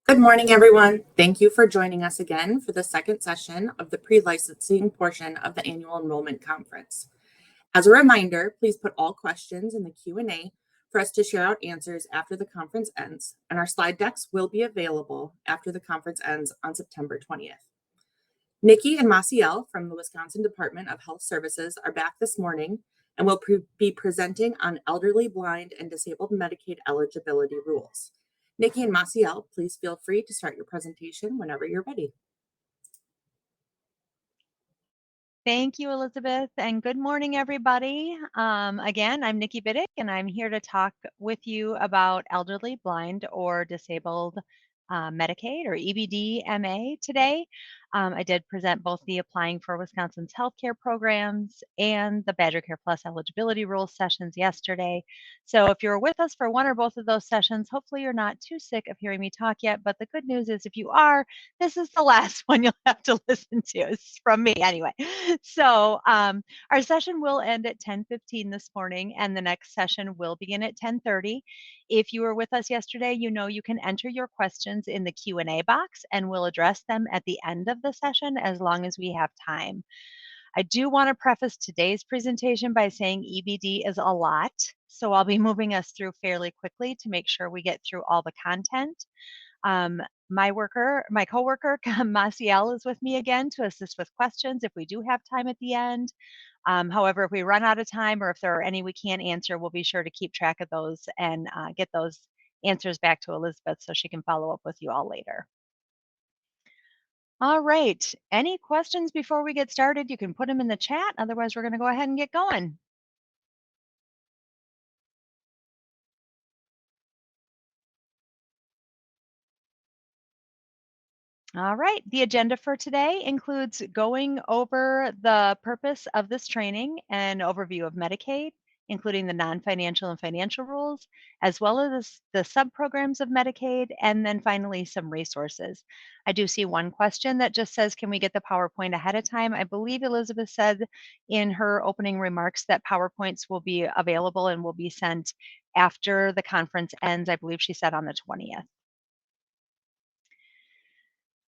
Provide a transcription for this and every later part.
Good morning, everyone. Thank you for joining us again for the second session of the pre-licensing portion of the annual enrollment conference. As a reminder, please put all questions in the Q&A for us to share out answers after the conference ends, and our slide decks will be available after the conference ends on September 20th. Nikki and Maciel from the Wisconsin Department of Health Services are back this morning and will be presenting on elderly, blind, and disabled Medicaid eligibility rules. Nikki and Maciel, please feel free to start your presentation whenever you're ready. Thank you, Elizabeth, and good morning, everybody. Again, I'm Nikki Biddick, and I'm here to talk with you about elderly, blind, or disabled Medicaid or EBD-MA today. I did present both the Applying for Wisconsin's Healthcare Programs and the Badger Care Plus eligibility rules sessions yesterday. So if you're with us for one or both of those sessions, hopefully you're not too sick of hearing me talk yet. But the good news is if you are, this is the last one you'll have to listen to. It's from me anyway. So our session will end at 10:15 this morning, and the next session will begin at 10:30. If you were with us yesterday, you know you can enter your questions in the Q&A box, and we'll address them at the end of the session as long as we have time. I do want to preface today's presentation by saying EBD is a lot, so I'll be moving us through fairly quickly to make sure we get through all the content. My coworker, Maciel, is with me again to assist with questions if we do have time at the end. However, if we run out of time or if there are any we can't answer, we'll be sure to keep track of those and get those answers back to Elizabeth so she can follow up with you all later. All right. Any questions before we get started? You can put them in the chat. Otherwise, we're going to go ahead and get going. All right, the agenda for today includes going over the purpose of this training and overview of Medicaid, including the non-financial and financial rules, as well as the sub-programs of Medicaid, and then finally some resources. I do see one question that just says, can we get the PowerPoint ahead of time? I believe Elizabeth said in her opening remarks that PowerPoints will be available and will be sent after the conference ends. I believe she said on the 20th.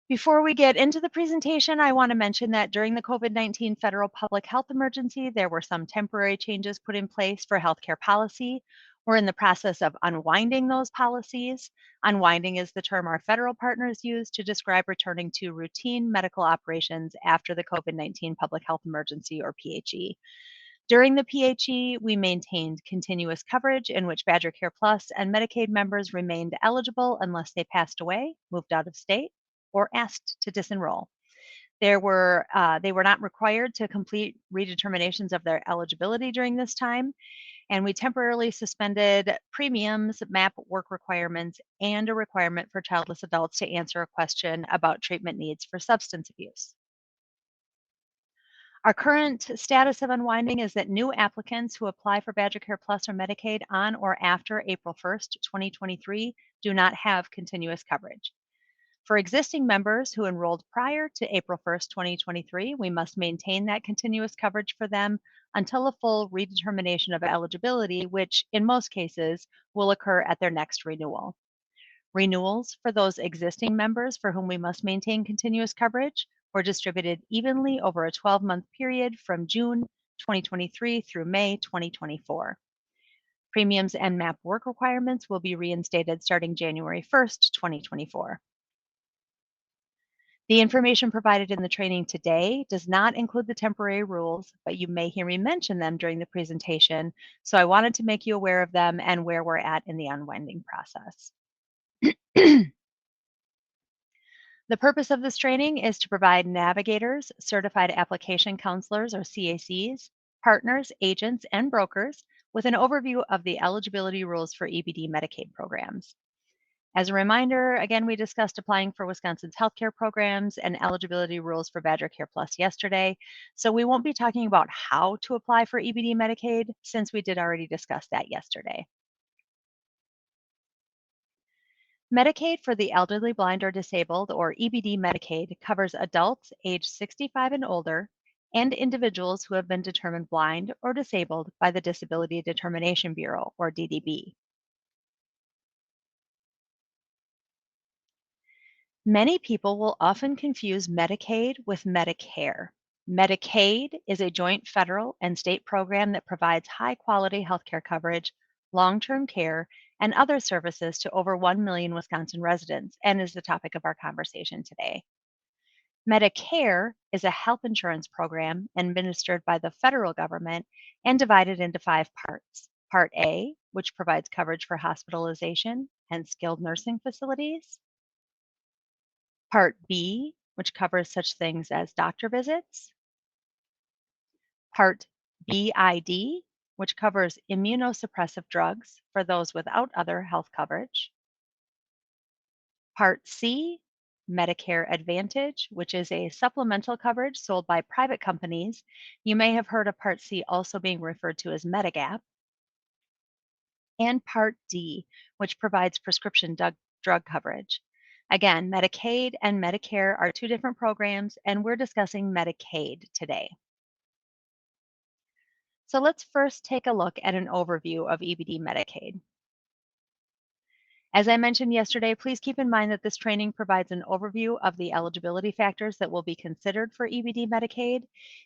Before we get into the presentation, I want to mention that during the COVID-19 federal public health emergency, there were some temporary changes put in place for healthcare policy. We're in the process of unwinding those policies. Unwinding is the term our federal partners use to describe returning to routine medical operations after the COVID-19 public health emergency, or PHE. During the PHE, we maintained continuous coverage in which Badger Care Plus and Medicaid members remained eligible unless they passed away, moved out of state, or asked to disenroll. They were not required to complete redeterminations of their eligibility during this time, and we temporarily suspended premiums, MAP work requirements, and a requirement for childless adults to answer a question about treatment needs for substance abuse. Our current status of unwinding is that new applicants who apply for Badger Care Plus or Medicaid on or after April 1st, 2023 do not have continuous coverage. For existing members who enrolled prior to April 1st, 2023, we must maintain that continuous coverage for them until a full redetermination of eligibility, which in most cases will occur at their next renewal. Renewals for those existing members for whom we must maintain continuous coverage were distributed evenly over a 12-month period from June 2023 through May 2024. Premiums and MAP work requirements will be reinstated starting January 1st, 2024. The information provided in the training today does not include the temporary rules, but you may hear me mention them during the presentation, so I wanted to make you aware of them and where we're at in the unwinding process. The purpose of this training is to provide navigators, certified application counselors or CACs, partners, agents, and brokers with an overview of the eligibility rules for EBD Medicaid programs. As a reminder, again, we discussed applying for Wisconsin's healthcare programs and eligibility rules for Badger Care Plus yesterday, so we won't be talking about how to apply for EBD Medicaid since we did already discuss that yesterday. Medicaid for the elderly, blind, or disabled, or EBD Medicaid, covers adults age 65 and older and individuals who have been determined blind or disabled by the Disability Determination Bureau, or DDB. Many people will often confuse Medicaid with Medicare. Medicaid is a joint federal and state program that provides high quality healthcare coverage, long term care, and other services to over 1 million Wisconsin residents, and is the topic of our conversation today. Medicare is a health insurance program administered by the federal government and divided into 5 parts. Part A, which provides coverage for hospitalization and skilled nursing facilities. Part B, which covers such things as doctor visits. Part BID, which covers immunosuppressive drugs for those without other health coverage. Part C, Medicare Advantage, which is a supplemental coverage sold by private companies. You may have heard of Part C also being referred to as Medigap. And Part D, which provides prescription drug coverage. Again, Medicaid and Medicare are 2 different programs, and we're discussing Medicaid today. So let's first take a look at an overview of EBD Medicaid. As I mentioned yesterday, please keep in mind that this training provides an overview of the eligibility factors that will be considered for EBD Medicaid.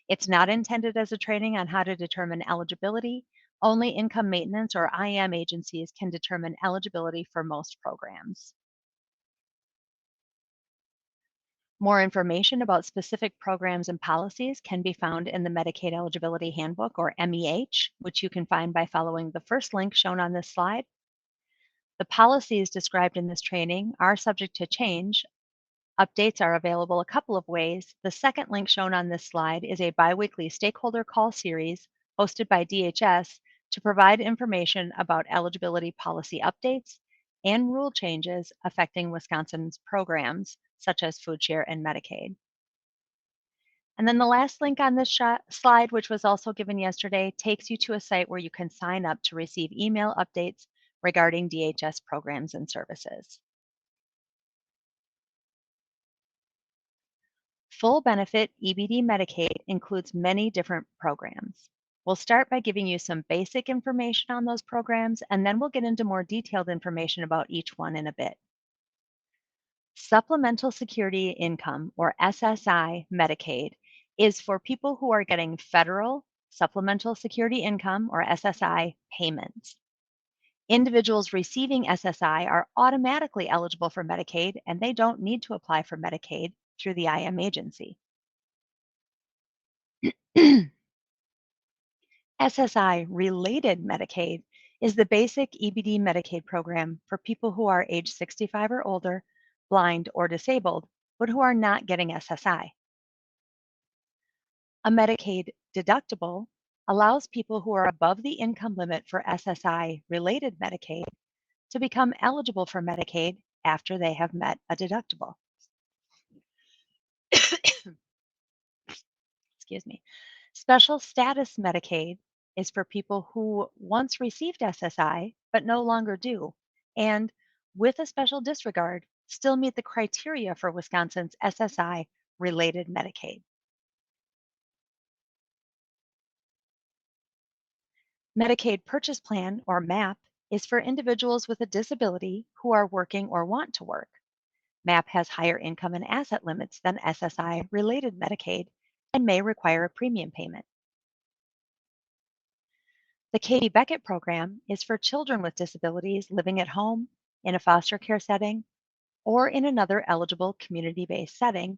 It's not intended as a training on how to determine eligibility. Only income maintenance or IM agencies can determine eligibility for most programs. More information about specific programs and policies can be found in the Medicaid Eligibility Handbook, or MEH, which you can find by following the first link shown on this slide. The policies described in this training are subject to change. Updates are available a couple of ways. The second link shown on this slide is a biweekly stakeholder call series hosted by DHS to provide information about eligibility policy updates and rule changes affecting Wisconsin's programs, such as food share and Medicaid. And then the last link on this slide, which was also given yesterday, takes you to a site where you can sign up to receive email updates regarding DHS programs and services. Full benefit EBD Medicaid includes many different programs. We'll start by giving you some basic information on those programs, and then we'll get into more detailed information about each one in a bit. Supplemental Security Income, or SSI Medicaid, is for people who are getting federal Supplemental Security Income, or SSI, payments. Individuals receiving SSI are automatically eligible for Medicaid, and they don't need to apply for Medicaid through the IM agency. SSI-related Medicaid is the basic EBD Medicaid program for people who are age 65 or older, blind, or disabled, but who are not getting SSI. A Medicaid deductible allows people who are above the income limit for SSI-related Medicaid to become eligible for Medicaid after they have met a deductible. Excuse me. Special status Medicaid is for people who once received SSI but no longer do, and with a special disregard, still meet the criteria for Wisconsin's SSI related Medicaid. Medicaid Purchase Plan, or MAP, is for individuals with a disability who are working or want to work. MAP has higher income and asset limits than SSI related Medicaid and may require a premium payment. The Katie Beckett program is for children with disabilities living at home, in a foster care setting, or in another eligible community-based setting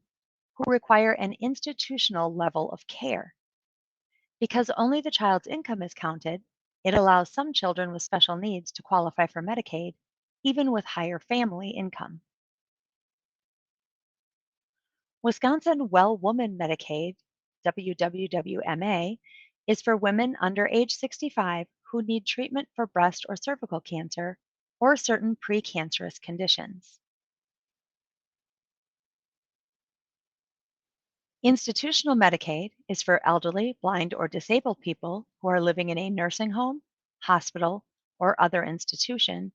who require an institutional level of care. Because only the child's income is counted, it allows some children with special needs to qualify for Medicaid, even with higher family income. Wisconsin Well Woman Medicaid, WWWMA, is for women under age 65 who need treatment for breast or cervical cancer or certain precancerous conditions. Institutional Medicaid is for elderly, blind, or disabled people who are living in a nursing home, hospital, or other institution.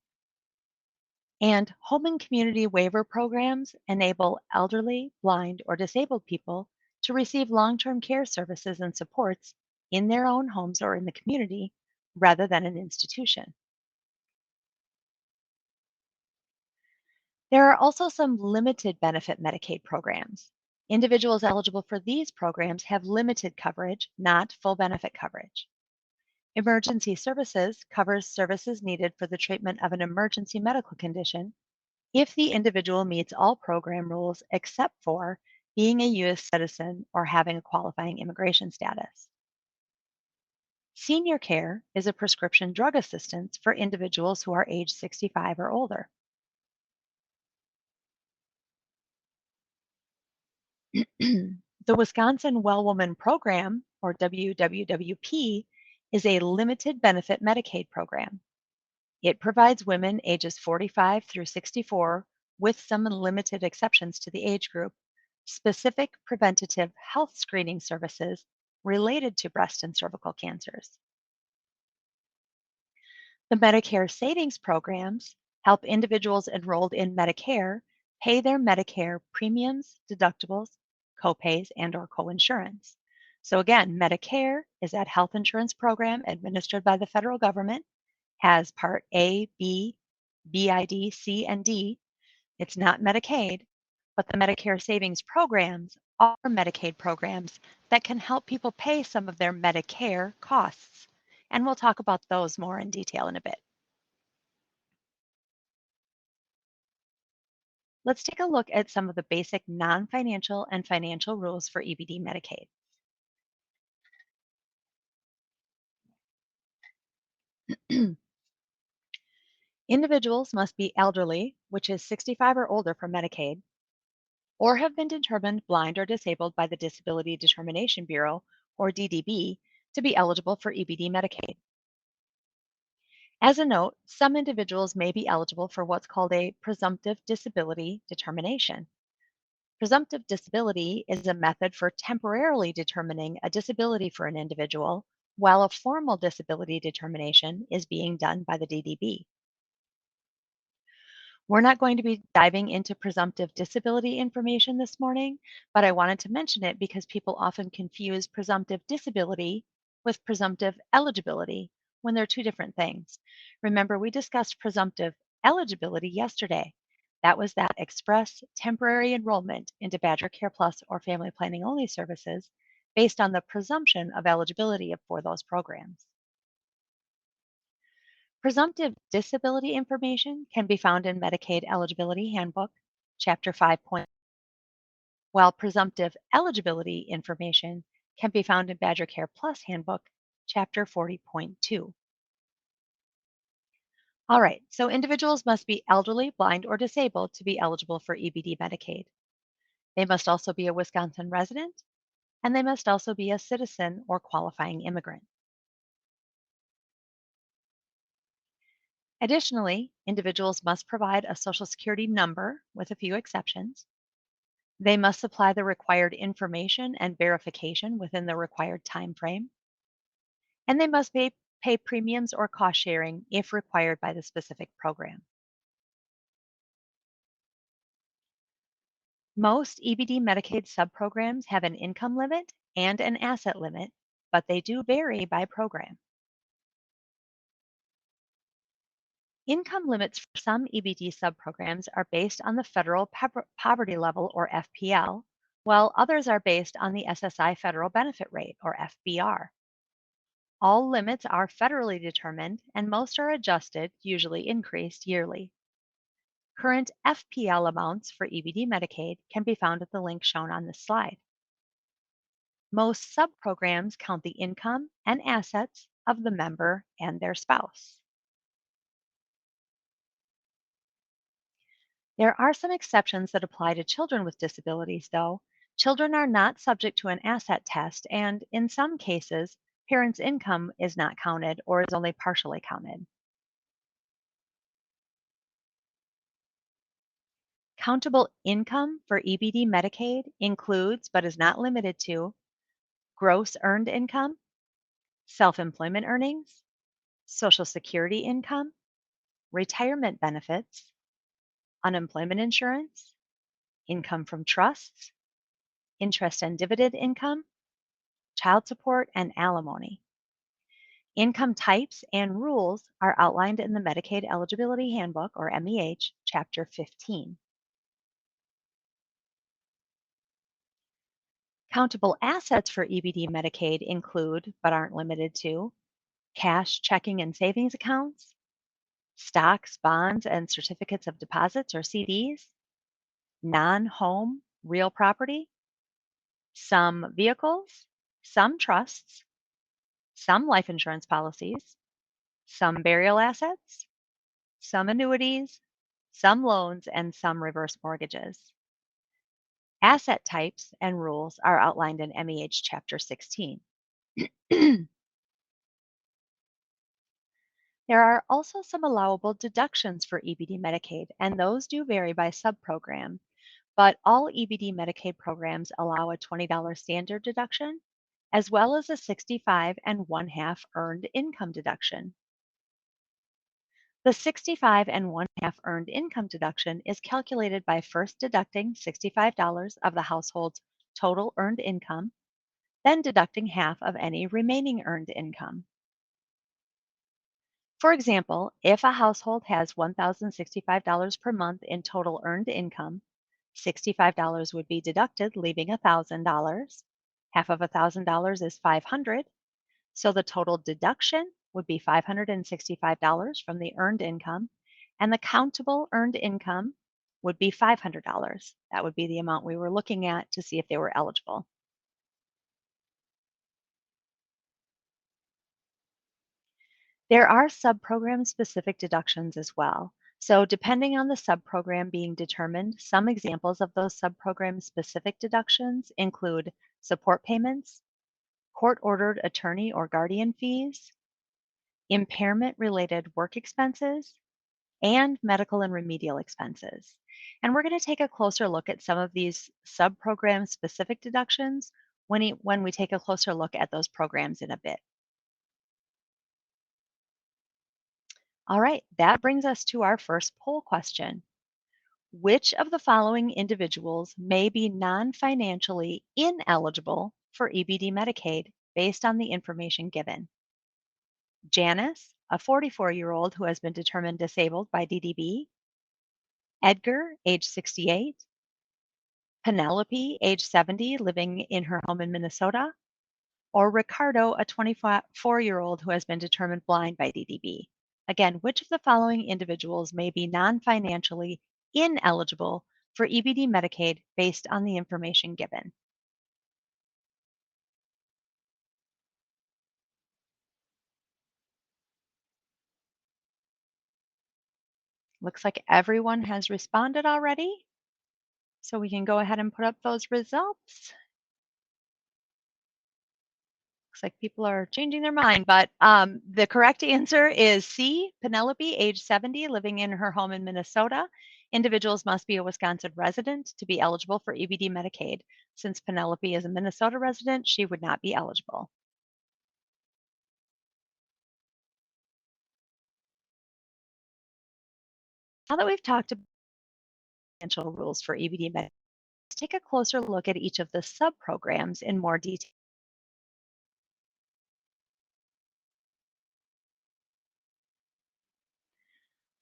And home and community waiver programs enable elderly, blind, or disabled people to receive long-term care services and supports in their own homes or in the community rather than an institution. There are also some limited benefit Medicaid programs. Individuals eligible for these programs have limited coverage, not full benefit coverage. Emergency services covers services needed for the treatment of an emergency medical condition if the individual meets all program rules except for being a U.S. citizen or having a qualifying immigration status. Senior care is a prescription drug assistance for individuals who are age 65 or older. The Wisconsin Well Woman Program, or WWWP, is a limited benefit Medicaid program. It provides women ages 45 through 64, with some limited exceptions to the age group, specific preventative health screening services related to breast and cervical cancers. The Medicare savings programs help individuals enrolled in Medicare pay their Medicare premiums, deductibles, copays, and/or coinsurance. So again, Medicare is that health insurance program administered by the federal government, has Part A, B, BID, C, and D. It's not Medicaid, but the Medicare savings programs are Medicaid programs that can help people pay some of their Medicare costs. And we'll talk about those more in detail in a bit. Let's take a look at some of the basic non-financial and financial rules for EBD Medicaid. Individuals must be elderly, which is 65 or older for Medicaid, or have been determined blind or disabled by the Disability Determination Bureau, or DDB, to be eligible for EBD Medicaid. As a note, some individuals may be eligible for what's called a presumptive disability determination. Presumptive disability is a method for temporarily determining a disability for an individual, while a formal disability determination is being done by the DDB. We're not going to be diving into presumptive disability information this morning, but I wanted to mention it because people often confuse presumptive disability with presumptive eligibility when they're two different things. Remember, we discussed presumptive eligibility yesterday. That was that express temporary enrollment into Badger Care Plus or Family Planning Only services based on the presumption of eligibility for those programs. Presumptive disability information can be found in Medicaid Eligibility Handbook, Chapter 5. While presumptive eligibility information can be found in Badger Care Plus Handbook, Chapter 40.2. All right, so individuals must be elderly, blind, or disabled to be eligible for EBD Medicaid. They must also be a Wisconsin resident, and they must also be a citizen or qualifying immigrant. Additionally, individuals must provide a Social Security number with a few exceptions. They must supply the required information and verification within the required time frame. And they must pay premiums or cost sharing if required by the specific program. Most EBD Medicaid subprograms have an income limit and an asset limit, but they do vary by program. Income limits for some EBD subprograms are based on the federal poverty level, or FPL, while others are based on the SSI federal benefit rate, or FBR. All limits are federally determined, and most are adjusted, usually increased, yearly. Current FPL amounts for EBD Medicaid can be found at the link shown on this slide. Most subprograms count the income and assets of the member and their spouse. There are some exceptions that apply to children with disabilities, though. Children are not subject to an asset test, and in some cases, parents' income is not counted or is only partially counted. Countable income for EBD Medicaid includes, but is not limited to, gross earned income, self-employment earnings, Social Security income, retirement benefits, unemployment insurance, income from trusts, interest and dividend income, child support, and alimony. Income types and rules are outlined in the Medicaid Eligibility Handbook, or MEH, Chapter 15. Countable assets for EBD Medicaid include, but aren't limited to, cash, checking, and savings accounts, stocks, bonds, and certificates of deposits or CDs, non-home real property, some vehicles, some trusts, some life insurance policies, some burial assets, some annuities, some loans, and some reverse mortgages. Asset types and rules are outlined in MEH Chapter 16. There are also some allowable deductions for EBD Medicaid, and those do vary by subprogram, but all EBD Medicaid programs allow a $20 standard deduction, as well as a 65 and 1/2 earned income deduction. The 65 and 1/2 earned income deduction is calculated by first deducting $65 of the household's total earned income, then deducting half of any remaining earned income. For example, if a household has $1,065 per month in total earned income, $65 would be deducted, leaving $1,000. Half of $1,000 is $500. So the total deduction would be $565 from the earned income, and the countable earned income would be $500. That would be the amount we were looking at to see if they were eligible. There are subprogram specific deductions as well. So depending on the subprogram being determined, some examples of those subprogram specific deductions include support payments, court-ordered attorney or guardian fees, impairment-related work expenses, and medical and remedial expenses. And we're going to take a closer look at some of these subprogram specific deductions when we take a closer look at those programs in a bit. All right, that brings us to our first poll question. Which of the following individuals may be non-financially ineligible for EBD Medicaid based on the information given? Janice, a 44-year-old who has been determined disabled by DDB, Edgar, age 68, Penelope, age 70, living in her home in Minnesota, or Ricardo, a 24-year-old who has been determined blind by DDB. Again, which of the following individuals may be non-financially ineligible for EBD Medicaid based on the information given? Looks like everyone has responded already, so we can go ahead and put up those results. Looks like people are changing their mind, but the correct answer is C, Penelope, age 70, living in her home in Minnesota. Individuals must be a Wisconsin resident to be eligible for EBD Medicaid. Since Penelope is a Minnesota resident, she would not be eligible. Now that we've talked about financial rules for EBD Medicaid, let's take a closer look at each of the sub-programs in more detail.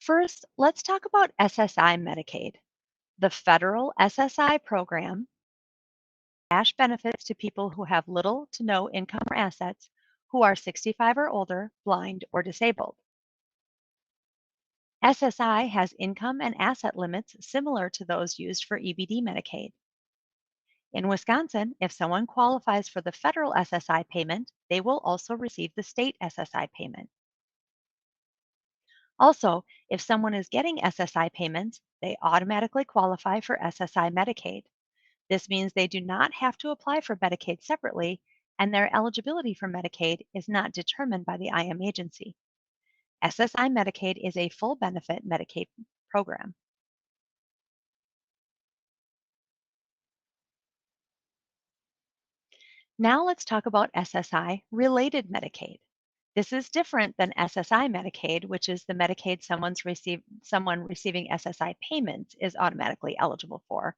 First, let's talk about SSI Medicaid. The federal SSI program cash benefits to people who have little to no income or assets who are 65 or older, blind, or disabled. SSI has income and asset limits similar to those used for EBD Medicaid. In Wisconsin, if someone qualifies for the federal SSI payment, they will also receive the state SSI payment. Also, if someone is getting SSI payments, they automatically qualify for SSI Medicaid. This means they do not have to apply for Medicaid separately, and their eligibility for Medicaid is not determined by the IM agency. SSI Medicaid is a full benefit Medicaid program. Now let's talk about SSI related Medicaid. This is different than SSI Medicaid, which is the Medicaid someone receiving SSI payments is automatically eligible for,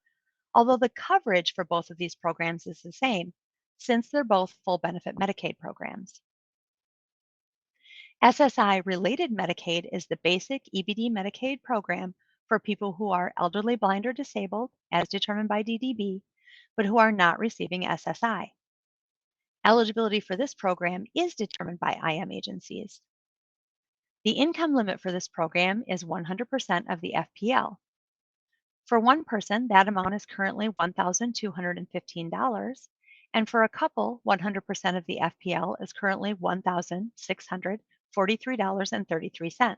although the coverage for both of these programs is the same, since they're both full benefit Medicaid programs. SSI related Medicaid is the basic EBD Medicaid program for people who are elderly, blind, or disabled, as determined by DDB, but who are not receiving SSI. Eligibility for this program is determined by IM agencies. The income limit for this program is 100% of the FPL. For one person, that amount is currently $1,215, and for a couple, 100% of the FPL is currently $1,643.33.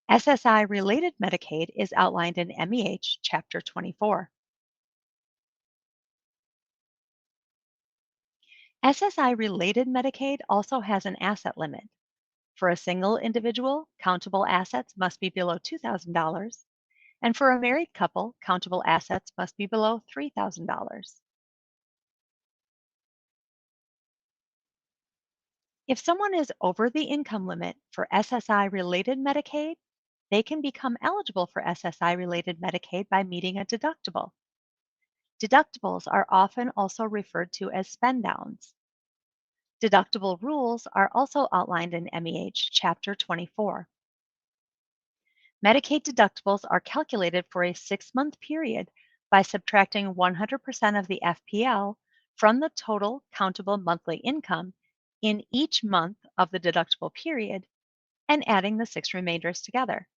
SSI-related Medicaid is outlined in MEH Chapter 24. SSI-related Medicaid also has an asset limit. For a single individual, countable assets must be below $2,000, and for a married couple, countable assets must be below $3,000. If someone is over the income limit for SSI-related Medicaid, they can become eligible for SSI-related Medicaid by meeting a deductible. Deductibles are often also referred to as spend downs. Deductible rules are also outlined in MEH Chapter 24. Medicaid deductibles are calculated for a 6-month period by subtracting 100% of the FPL from the total countable monthly income in each month of the deductible period and adding the 6 remainders together.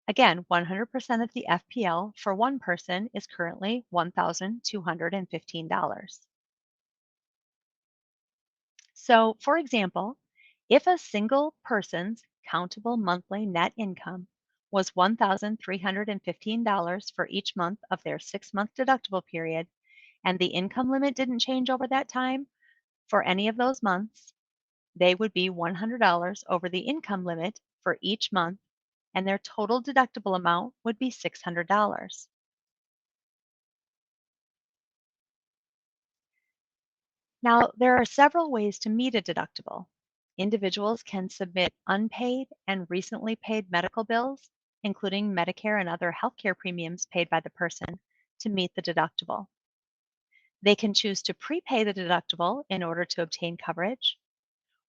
Again, 100% of the FPL for one person is currently $1,215. So, for example, if a single person's countable monthly net income was $1,315 for each month of their 6-month deductible period, and the income limit didn't change over that time for any of those months, they would be $100 over the income limit for each month, and their total deductible amount would be $600. Now, there are several ways to meet a deductible. Individuals can submit unpaid and recently paid medical bills, including Medicare and other healthcare premiums paid by the person, to meet the deductible. They can choose to prepay the deductible in order to obtain coverage,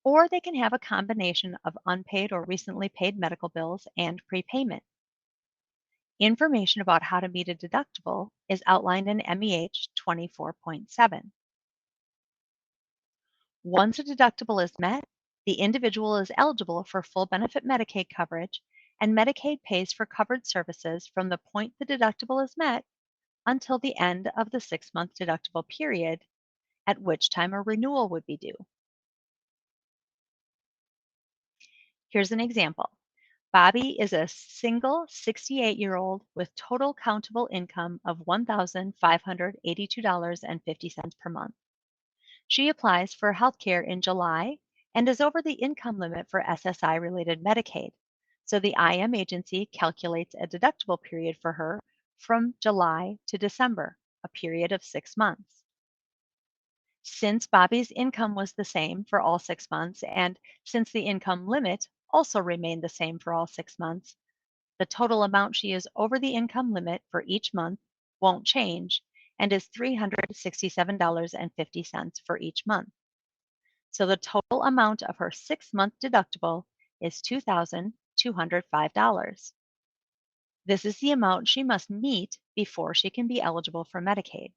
or they can have a combination of unpaid or recently paid medical bills and prepayment. Information about how to meet a deductible is outlined in MEH 24.7. Once a deductible is met, the individual is eligible for full benefit Medicaid coverage, and Medicaid pays for covered services from the point the deductible is met until the end of the 6-month deductible period, at which time a renewal would be due. Here's an example. Bobby is a single 68-year-old with total countable income of $1,582.50 per month. She applies for health care in July and is over the income limit for SSI-related Medicaid. So the IM agency calculates a deductible period for her from July to December, a period of 6 months. Since Bobby's income was the same for all 6 months, and since the income limit also remained the same for all 6 months, the total amount she is over the income limit for each month won't change and is $367.50 for each month. So the total amount of her 6-month deductible is $2,205. This is the amount she must meet before she can be eligible for Medicaid.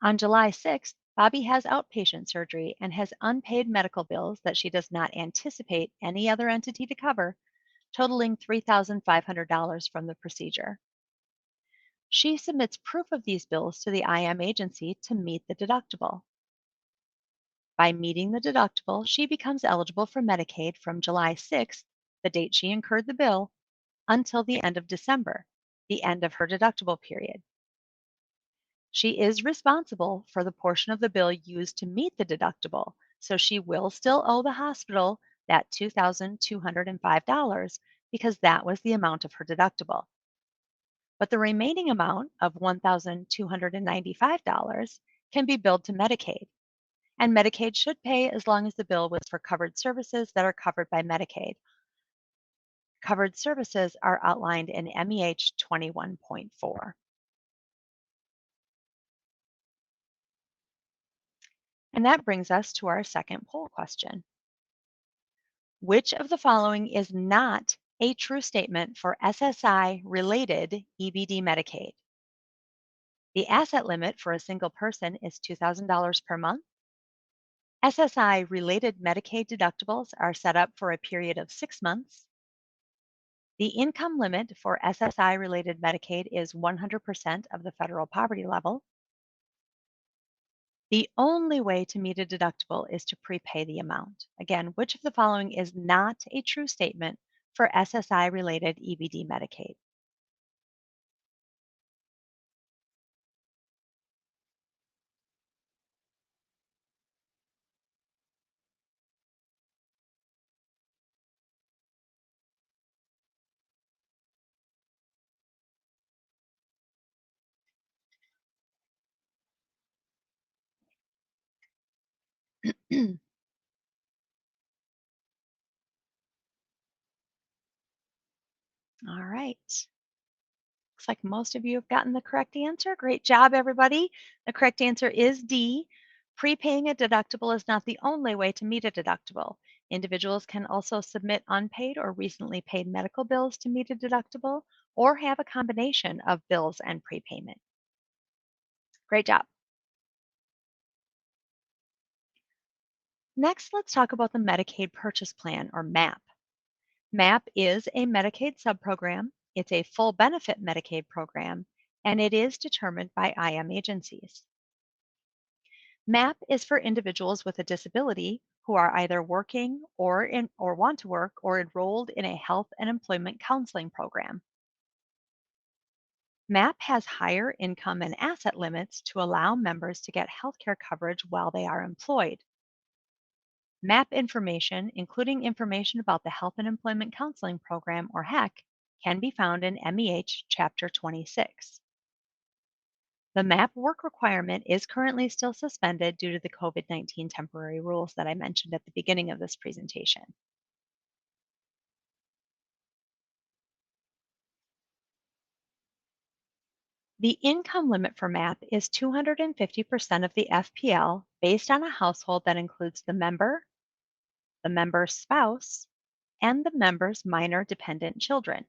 On July 6th, Bobby has outpatient surgery and has unpaid medical bills that she does not anticipate any other entity to cover, totaling $3,500 from the procedure. She submits proof of these bills to the IM agency to meet the deductible. By meeting the deductible, she becomes eligible for Medicaid from July 6th, the date she incurred the bill, until the end of December, the end of her deductible period. She is responsible for the portion of the bill used to meet the deductible, so she will still owe the hospital that $2,205 because that was the amount of her deductible. But the remaining amount of $1,295 can be billed to Medicaid, and Medicaid should pay as long as the bill was for covered services that are covered by Medicaid. Covered services are outlined in MEH 21.4. And that brings us to our second poll question. Which of the following is not a true statement for SSI related EBD Medicaid. The asset limit for a single person is $2,000 per month. SSI related Medicaid deductibles are set up for a period of 6 months. The income limit for SSI related Medicaid is 100% of the federal poverty level. The only way to meet a deductible is to prepay the amount. Again, which of the following is not a true statement for SSI related EBD Medicaid? All right. Looks like most of you have gotten the correct answer. Great job, everybody. The correct answer is D. Prepaying a deductible is not the only way to meet a deductible. Individuals can also submit unpaid or recently paid medical bills to meet a deductible or have a combination of bills and prepayment. Great job. Next, let's talk about the Medicaid Purchase Plan, or MAP. MAP is a Medicaid subprogram. It's a full benefit Medicaid program, and it is determined by IM agencies. MAP is for individuals with a disability who are either working or want to work or enrolled in a health and employment counseling program. MAP has higher income and asset limits to allow members to get healthcare coverage while they are employed. MAP information, including information about the Health and Employment Counseling Program, or HEC, can be found in MEH Chapter 26. The MAP work requirement is currently still suspended due to the COVID-19 temporary rules that I mentioned at the beginning of this presentation. The income limit for MAP is 250% of the FPL based on a household that includes the member's spouse, and the member's minor dependent children.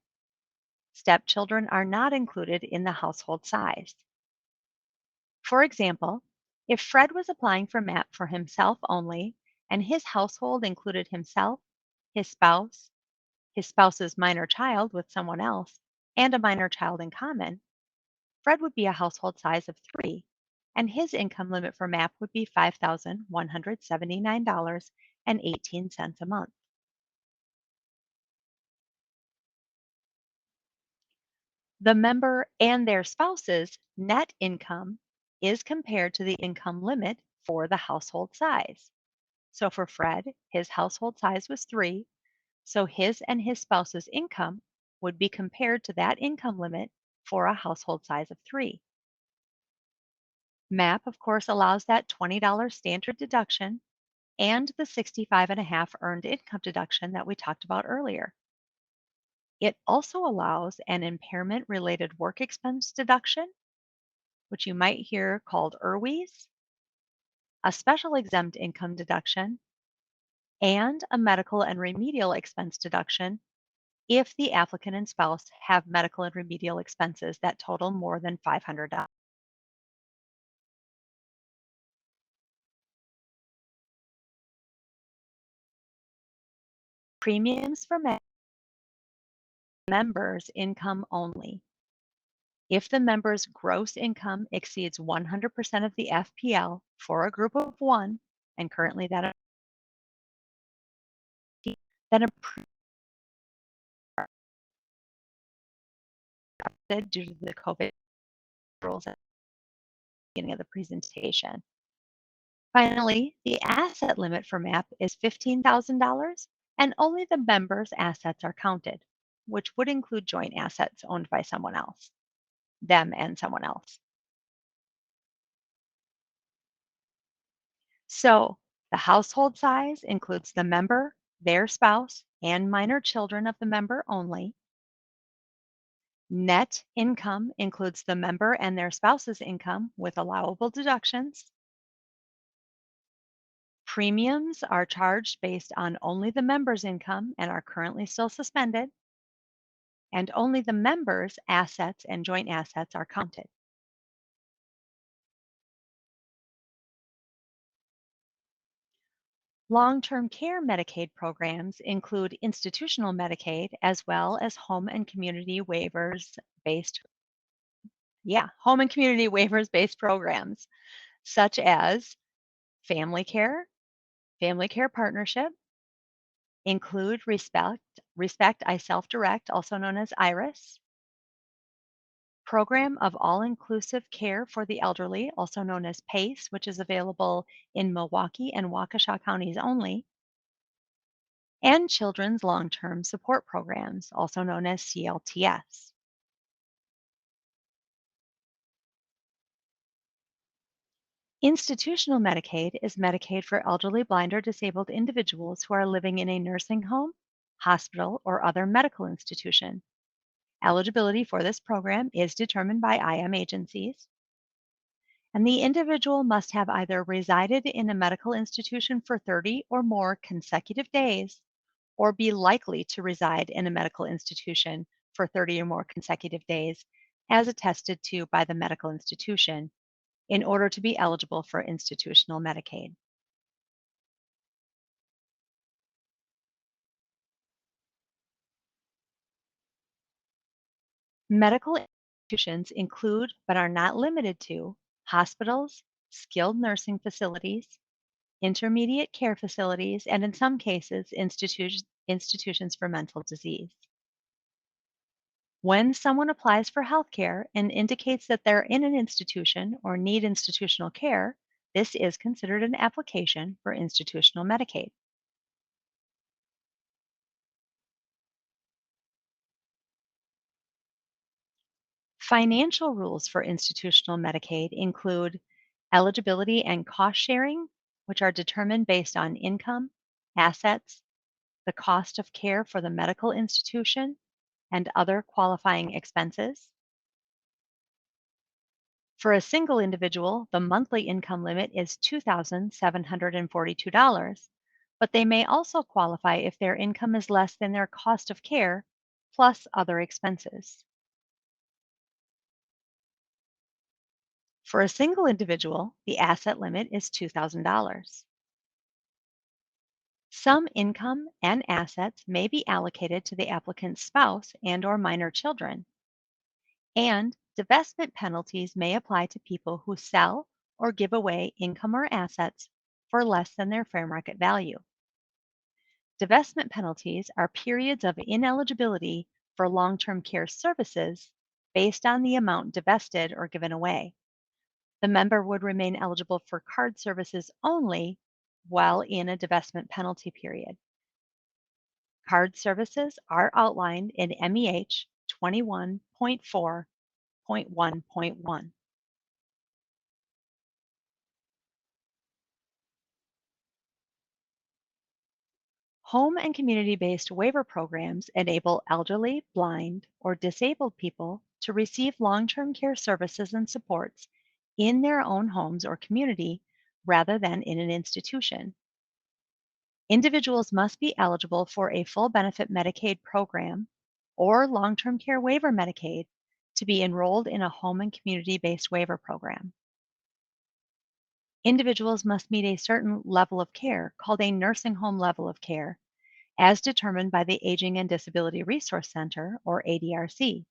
Stepchildren are not included in the household size. For example, if Fred was applying for MAP for himself only and his household included himself, his spouse's minor child with someone else, and a minor child in common, Fred would be a household size of 3, and his income limit for MAP would be $5,179.18 a month. The member and their spouse's net income is compared to the income limit for the household size. So for Fred, his household size was 3, so his and his spouse's income would be compared to that income limit for a household size of 3. MAP, of course, allows that $20 standard deduction and the 65.5 earned income deduction that we talked about earlier. It also allows an impairment related work expense deduction, which you might hear called IRWIs, a special exempt income deduction, and a medical and remedial expense deduction if the applicant and spouse have medical and remedial expenses that total more than $500. Premiums for members' income only. If the member's gross income exceeds 100% of the FPL for a group of 1, and currently that then a due to the COVID rules at the beginning of the presentation. Finally, the asset limit for MAP is $15,000, and only the member's assets are counted, which would include joint assets owned by someone else, them and someone else. So the household size includes the member, their spouse, and minor children of the member only. Net income includes the member and their spouse's income with allowable deductions. Premiums are charged based on only the member's income and are currently still suspended. and only the member's assets and joint assets are counted. Long-term care Medicaid programs include institutional Medicaid as well as home and community waivers based, home and community waivers based programs such as family care, family care partnership, include Respect I Self Direct, also known as IRIS, Program of All Inclusive Care for the Elderly, also known as PACE, which is available in Milwaukee and Waukesha counties only, and Children's Long Term Support Programs, also known as CLTS. Institutional Medicaid is Medicaid for elderly, blind, or disabled individuals who are living in a nursing home, hospital, or other medical institution. Eligibility for this program is determined by IM agencies, and the individual must have either resided in a medical institution for 30 or more consecutive days or be likely to reside in a medical institution for 30 or more consecutive days as attested to by the medical institution in order to be eligible for institutional Medicaid. Medical institutions include, but are not limited to, hospitals, skilled nursing facilities, intermediate care facilities, and in some cases, institutions for mental disease. When someone applies for health care and indicates that they're in an institution or need institutional care, this is considered an application for institutional Medicaid. Financial rules for institutional Medicaid include eligibility and cost sharing, which are determined based on income, assets, the cost of care for the medical institution, and other qualifying expenses. For a single individual, the monthly income limit is $2,742, but they may also qualify if their income is less than their cost of care plus other expenses. For a single individual, the asset limit is $2,000. Some income and assets may be allocated to the applicant's spouse and/or minor children, and divestment penalties may apply to people who sell or give away income or assets for less than their fair market value. Divestment penalties are periods of ineligibility for long-term care services based on the amount divested or given away. The member would remain eligible for card services only while in a divestment penalty period. Card services are outlined in MEH 21.4.1.1. Home and community-based waiver programs enable elderly, blind, or disabled people to receive long-term care services and supports in their own homes or community rather than in an institution. Individuals must be eligible for a full benefit Medicaid program or long-term care waiver Medicaid to be enrolled in a home and community-based waiver program. Individuals must meet a certain level of care called a nursing home level of care as determined by the Aging and Disability Resource Center, or ADRC.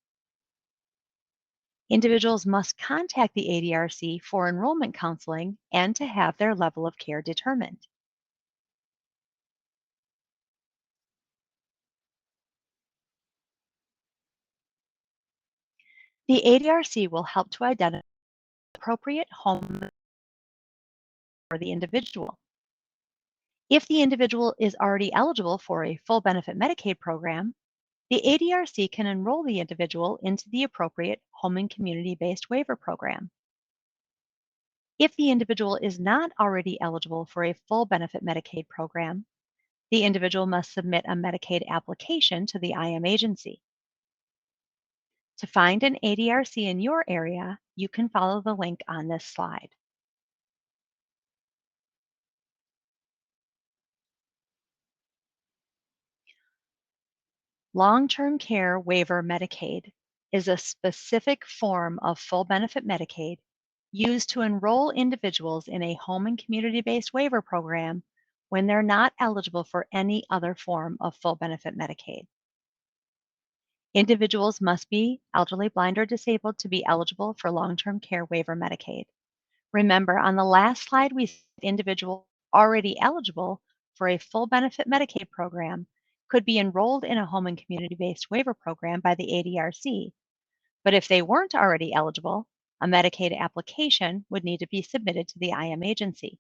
Individuals must contact the ADRC for enrollment counseling and to have their level of care determined. The ADRC will help to identify the appropriate home for the individual. If the individual is already eligible for a full benefit Medicaid program, the ADRC can enroll the individual into the appropriate home and community-based waiver program. If the individual is not already eligible for a full benefit Medicaid program, the individual must submit a Medicaid application to the IM agency. To find an ADRC in your area, you can follow the link on this slide. Long-term care waiver Medicaid is a specific form of full benefit Medicaid used to enroll individuals in a home and community-based waiver program when they're not eligible for any other form of full benefit Medicaid. Individuals must be elderly, blind, or disabled to be eligible for long-term care waiver Medicaid. Remember, on the last slide, we said individuals already eligible for a full benefit Medicaid program could be enrolled in a home and community-based waiver program by the ADRC. But if they weren't already eligible, a Medicaid application would need to be submitted to the IM agency.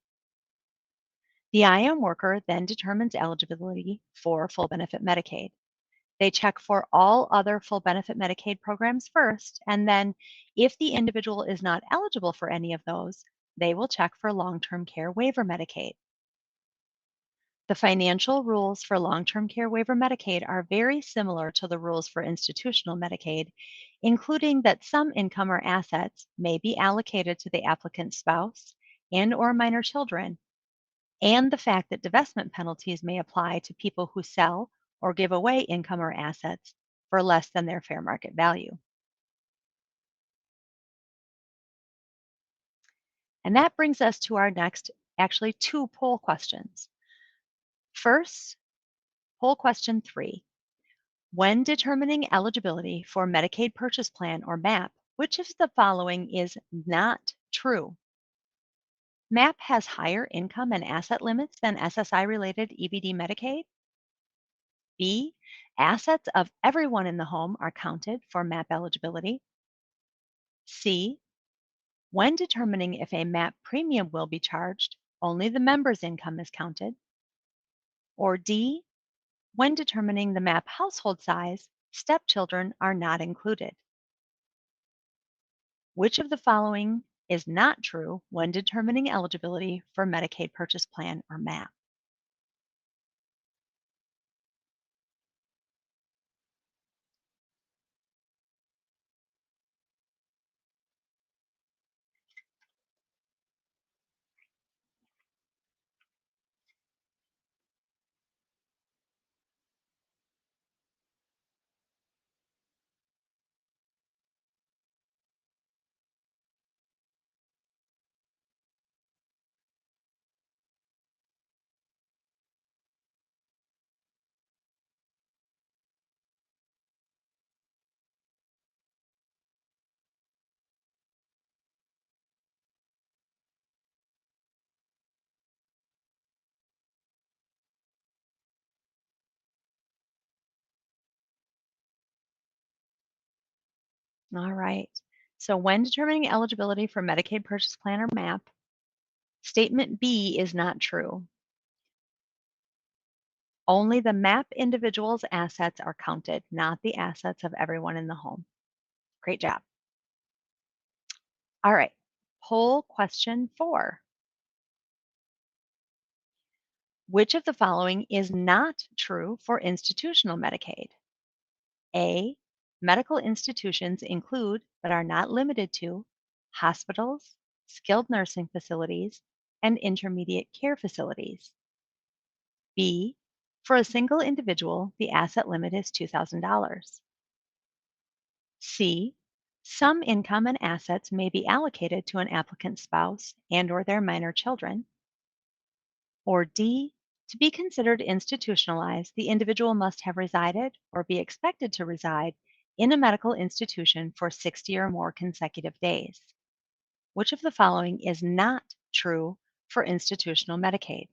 The IM worker then determines eligibility for full benefit Medicaid. They check for all other full benefit Medicaid programs first, and then if the individual is not eligible for any of those, they will check for long-term care waiver Medicaid. The financial rules for long-term care waiver Medicaid are very similar to the rules for institutional Medicaid, including that some income or assets may be allocated to the applicant's spouse and/or minor children, and the fact that divestment penalties may apply to people who sell or give away income or assets for less than their fair market value. And that brings us to our next, actually, two poll questions. First, poll question 3. When determining eligibility for Medicaid Purchase Plan or MAP, which of the following is not true? MAP has higher income and asset limits than SSI-related EBD Medicaid. B, assets of everyone in the home are counted for MAP eligibility. C, when determining if a MAP premium will be charged, only the member's income is counted. Or D, when determining the MAP household size, stepchildren are not included. Which of the following is not true when determining eligibility for Medicaid Purchase Plan or MAP? All right. So when determining eligibility for Medicaid Purchase Plan or MAP, statement B is not true. Only the MAP individual's assets are counted, not the assets of everyone in the home. Great job. All right. Poll question 4. Which of the following is not true for institutional Medicaid? A, medical institutions include, but are not limited to, hospitals, skilled nursing facilities, and intermediate care facilities. B, for a single individual, the asset limit is $2,000. C, some income and assets may be allocated to an applicant's spouse and/or their minor children. Or D, to be considered institutionalized, the individual must have resided or be expected to reside in a medical institution for 60 or more consecutive days. Which of the following is not true for institutional Medicaid?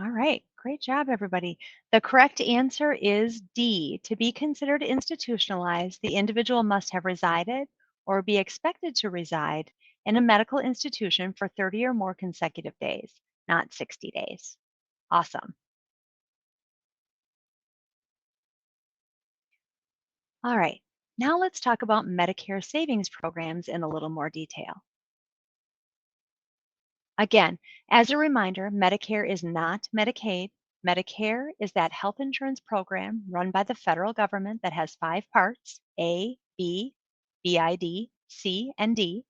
All right, great job, everybody. The correct answer is D. To be considered institutionalized, the individual must have resided or be expected to reside in a medical institution for 30 or more consecutive days, not 60 days. Awesome. All right, now let's talk about Medicare savings programs in a little more detail. Again, as a reminder, Medicare is not Medicaid. Medicare is that health insurance program run by the federal government that has five parts: A, B, BID, C, and D.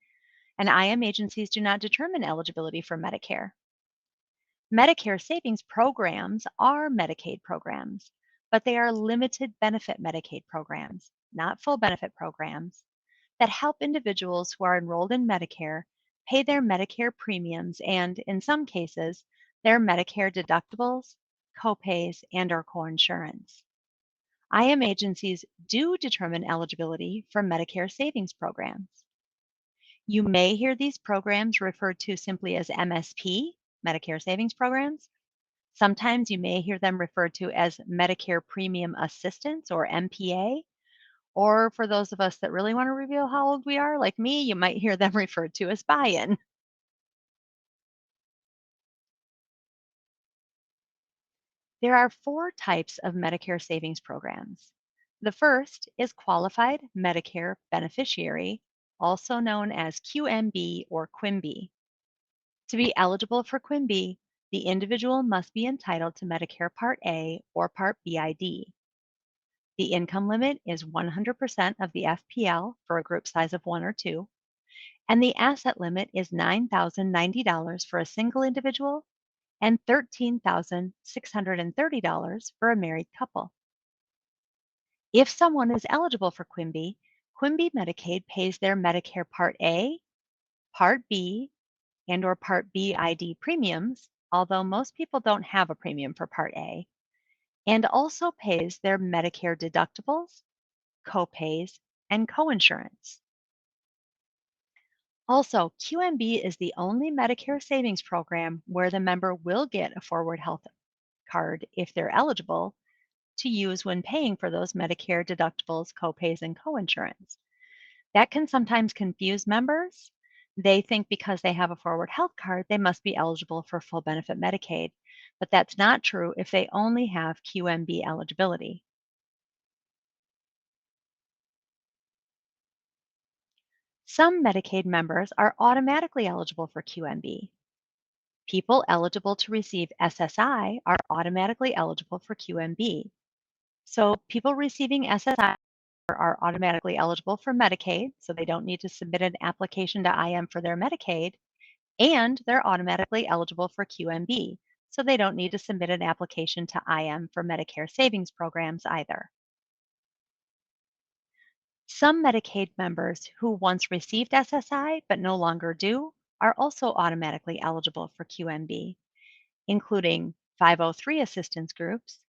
And IM agencies do not determine eligibility for Medicare. Medicare savings programs are Medicaid programs, but they are limited benefit Medicaid programs, not full benefit programs, that help individuals who are enrolled in Medicare pay their Medicare premiums and, in some cases, their Medicare deductibles, copays, and or coinsurance. IM agencies do determine eligibility for Medicare savings programs. You may hear these programs referred to simply as MSP, Medicare savings programs. Sometimes you may hear them referred to as Medicare Premium Assistance or MPA. Or for those of us that really want to reveal how old we are, like me, you might hear them referred to as buy in. There are four types of Medicare savings programs. The first is Qualified Medicare Beneficiary, also known as QMB or QUIMB. To be eligible for QUIMB, the individual must be entitled to Medicare Part A or Part BID. The income limit is 100% of the FPL for a group size of 1 or 2, and the asset limit is $9,090 for a single individual and $13,630 for a married couple. If someone is eligible for QUIMB, QUIMB Medicaid pays their Medicare Part A, Part B, and or Part BID premiums, although most people don't have a premium for Part A, and also pays their Medicare deductibles, copays, and coinsurance. Also, QMB is the only Medicare savings program where the member will get a forward health card if they're eligible to use when paying for those Medicare deductibles, copays, and coinsurance. That can sometimes confuse members. They think because they have a forward health card, they must be eligible for full benefit Medicaid, but that's not true if they only have QMB eligibility. Some Medicaid members are automatically eligible for QMB. People eligible to receive SSI are automatically eligible for QMB. So people receiving SSI are automatically eligible for Medicaid, so they don't need to submit an application to IM for their Medicaid, and they're automatically eligible for QMB, so they don't need to submit an application to IM for Medicare savings programs either. Some Medicaid members who once received SSI but no longer do are also automatically eligible for QMB, including 503 assistance groups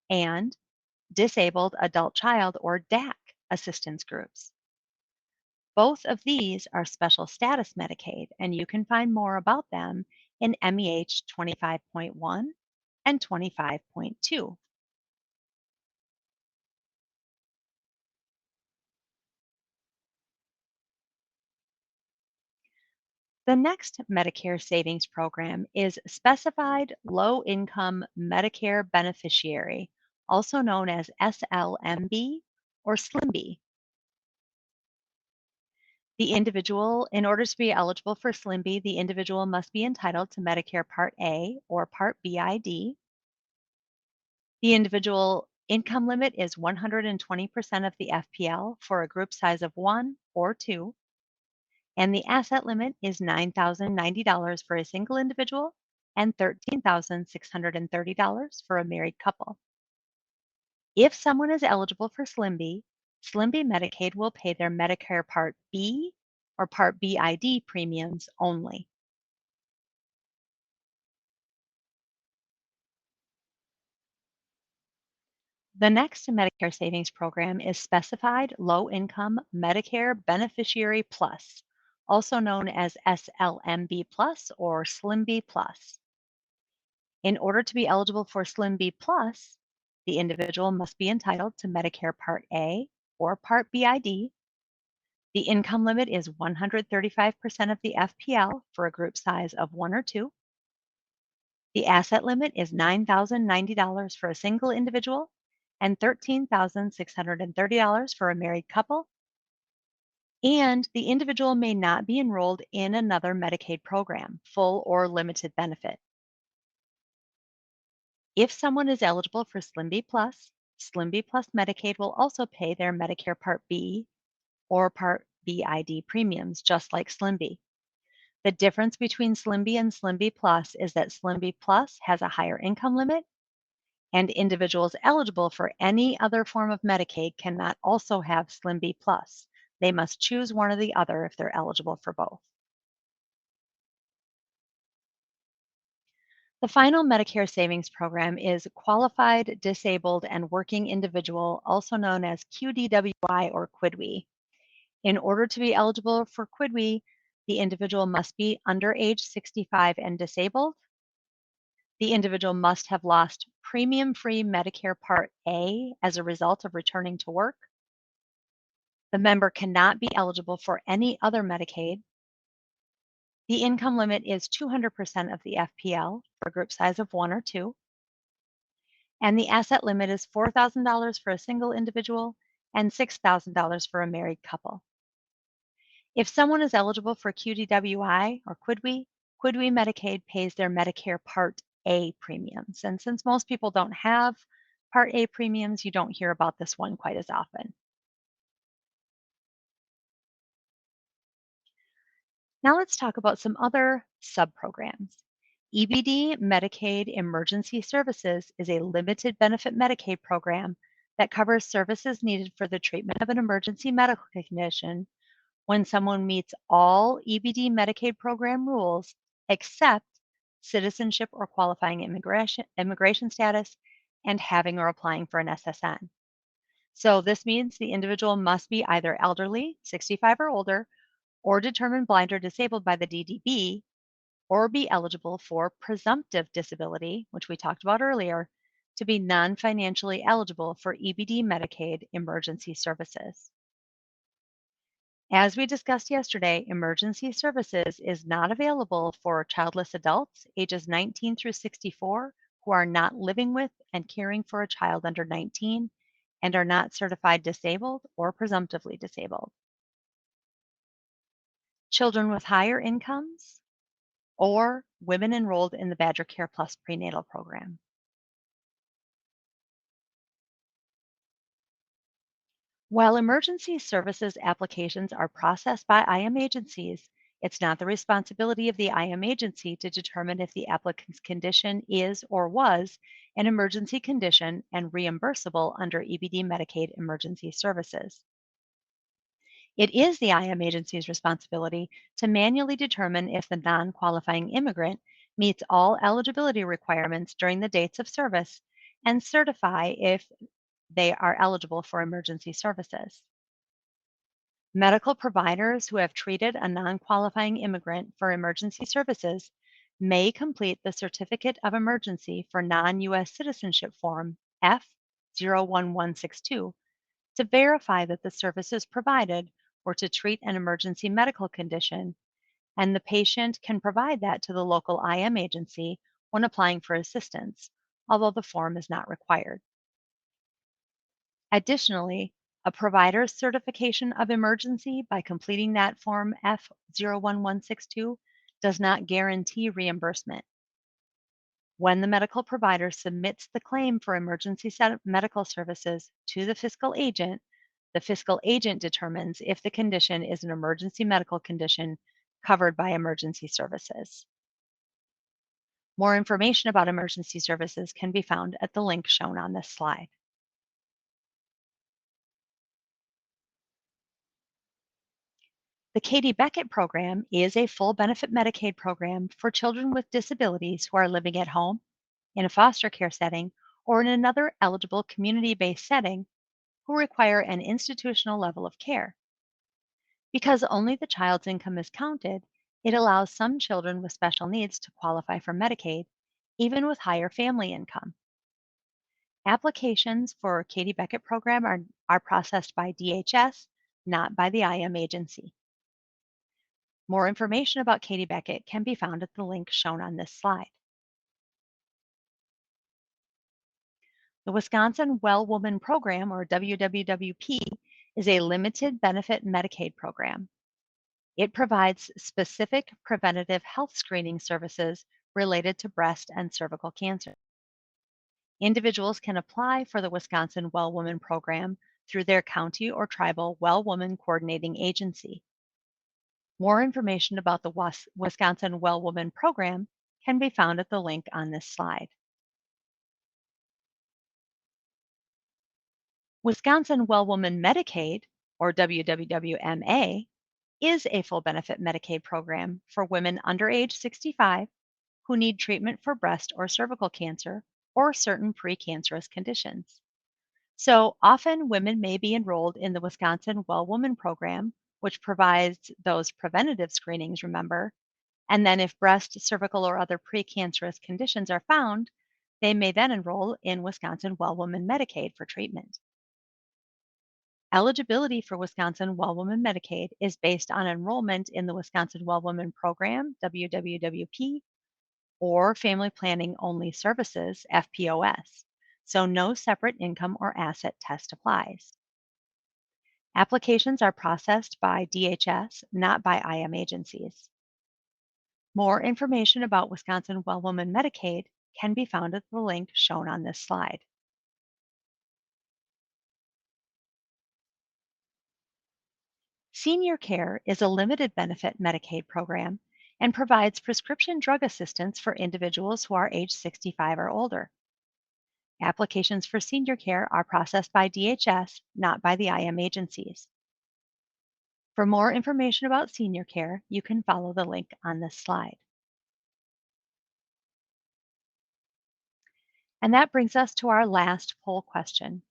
and disabled adult child or DAC assistance groups. Both of these are special status Medicaid, and you can find more about them in MEH 25.1 and 25.2. The next Medicare savings program is Specified Low Income Medicare Beneficiary, also known as SLMB or SLIMB. In order to be eligible for SLIMB, the individual must be entitled to Medicare Part A or Part BID. The individual income limit is 120% of the FPL for a group size of 1 or 2, and the asset limit is $9,090 for a single individual and $13,630 for a married couple. If someone is eligible for SLIMB, SLIMB Medicaid will pay their Medicare Part B or Part BID premiums only. The next Medicare savings program is Specified Low Income Medicare Beneficiary Plus, also known as SLMB Plus or SLIMB Plus. In order to be eligible for Slim B Plus, the individual must be entitled to Medicare Part A or Part BID. The income limit is 135% of the FPL for a group size of 1 or 2. The asset limit is $9,090 for a single individual and $13,630 for a married couple. And the individual may not be enrolled in another Medicaid program, full or limited benefit. If someone is eligible for Slim B Plus, Slim B Plus Medicaid will also pay their Medicare Part B or Part BID premiums, just like Slim B. The difference between Slim B and Slim B Plus is that Slim B Plus has a higher income limit, and individuals eligible for any other form of Medicaid cannot also have Slim B Plus. They must choose one or the other if they're eligible for both. The final Medicare Savings Program is Qualified Disabled and Working Individual, also known as QDWI or QDWI. In order to be eligible for QDWI, the individual must be under age 65 and disabled. The individual must have lost premium-free Medicare Part A as a result of returning to work. The member cannot be eligible for any other Medicaid. The income limit is 200% of the FPL for a group size of 1 or 2. And the asset limit is $4,000 for a single individual and $6,000 for a married couple. If someone is eligible for QDWI or QDWI, QDWI Medicaid pays their Medicare Part A premiums. And since most people don't have Part A premiums, you don't hear about this one quite as often. Now let's talk about some other subprograms. EBD Medicaid Emergency Services is a limited benefit Medicaid program that covers services needed for the treatment of an emergency medical condition when someone meets all EBD Medicaid program rules except citizenship or qualifying immigration status and having or applying for an SSN. So this means the individual must be either elderly, 65 or older, or determined blind or disabled by the DDB, or be eligible for presumptive disability, which we talked about earlier, to be non-financially eligible for EBD Medicaid emergency services. As we discussed yesterday, emergency services is not available for childless adults ages 19 through 64 who are not living with and caring for a child under 19 and are not certified disabled or presumptively disabled. Children with higher incomes, or women enrolled in the Badger Care Plus prenatal program. While emergency services applications are processed by IM agencies, it's not the responsibility of the IM agency to determine if the applicant's condition is or was an emergency condition and reimbursable under EBD Medicaid emergency services. It is the IM agency's responsibility to manually determine if the non-qualifying immigrant meets all eligibility requirements during the dates of service and certify if they are eligible for emergency services. Medical providers who have treated a non-qualifying immigrant for emergency services may complete the Certificate of Emergency for Non-U.S. Citizenship Form F01162 to verify that the services provided were to treat an emergency medical condition, and the patient can provide that to the local IM agency when applying for assistance, although the form is not required. Additionally, a provider's certification of emergency by completing that form F01162 does not guarantee reimbursement. When the medical provider submits the claim for emergency medical services to the fiscal agent determines if the condition is an emergency medical condition covered by emergency services. More information about emergency services can be found at the link shown on this slide. The Katie Beckett program is a full benefit Medicaid program for children with disabilities who are living at home, in a foster care setting, or in another eligible community-based setting who require an institutional level of care. Because only the child's income is counted, it allows some children with special needs to qualify for Medicaid, even with higher family income. Applications for Katie Beckett program are processed by DHS, not by the IM agency. More information about Katie Beckett can be found at the link shown on this slide. The Wisconsin Well Woman Program, or WWWP, is a limited benefit Medicaid program. It provides specific preventative health screening services related to breast and cervical cancer. Individuals can apply for the Wisconsin Well Woman Program through their county or tribal Well Woman Coordinating Agency. More information about the Wisconsin Well Woman Program can be found at the link on this slide. Wisconsin Well Woman Medicaid, or WWWMA, is a full benefit Medicaid program for women under age 65 who need treatment for breast or cervical cancer or certain precancerous conditions. So often women may be enrolled in the Wisconsin Well Woman program, which provides those preventative screenings, remember, and then if breast, cervical, or other precancerous conditions are found, they may then enroll in Wisconsin Well Woman Medicaid for treatment. Eligibility for Wisconsin Well Woman Medicaid is based on enrollment in the Wisconsin Well Woman Program, WWWP, or Family Planning Only Services, FPOS. So no separate income or asset test applies. Applications are processed by DHS, not by IM agencies. More information about Wisconsin Well Woman Medicaid can be found at the link shown on this slide. Senior Care is a limited benefit Medicaid program and provides prescription drug assistance for individuals who are age 65 or older. Applications for senior care are processed by DHS, not by the IM agencies. For more information about senior care, you can follow the link on this slide. And that brings us to our last poll question.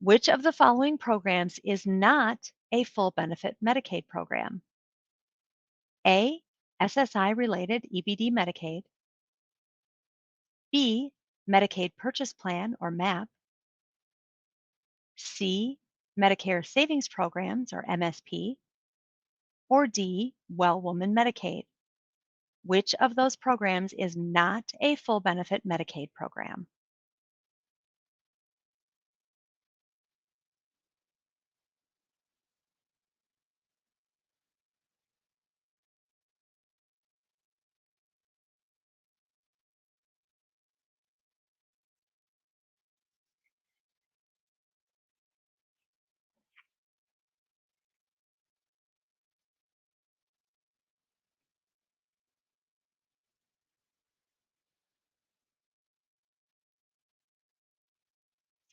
Which of the following programs is not a full benefit Medicaid program? A, SSI-related EBD Medicaid. B, Medicaid Purchase Plan or MAP. C, Medicare Savings Programs or MSP. Or D, Well Woman Medicaid. Which of those programs is not a full benefit Medicaid program?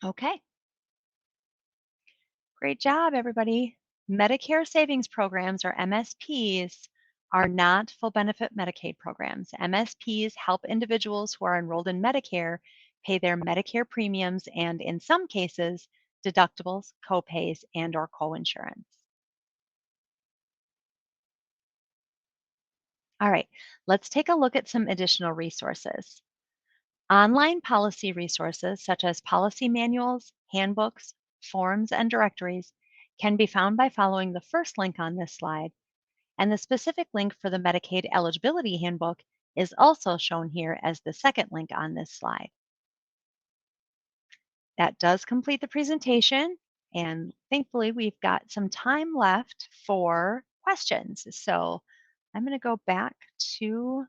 Okay, great job, everybody. Medicare Savings Programs or MSPs are not full benefit Medicaid programs. MSPs help individuals who are enrolled in Medicare pay their Medicare premiums and, in some cases, deductibles, copays, and or coinsurance. All right, let's take a look at some additional resources. Online policy resources such as policy manuals, handbooks, forms, and directories can be found by following the first link on this slide, and the specific link for the Medicaid Eligibility Handbook is also shown here as the second link on this slide. That does complete the presentation, and thankfully we've got some time left for questions. So I'm going to go back to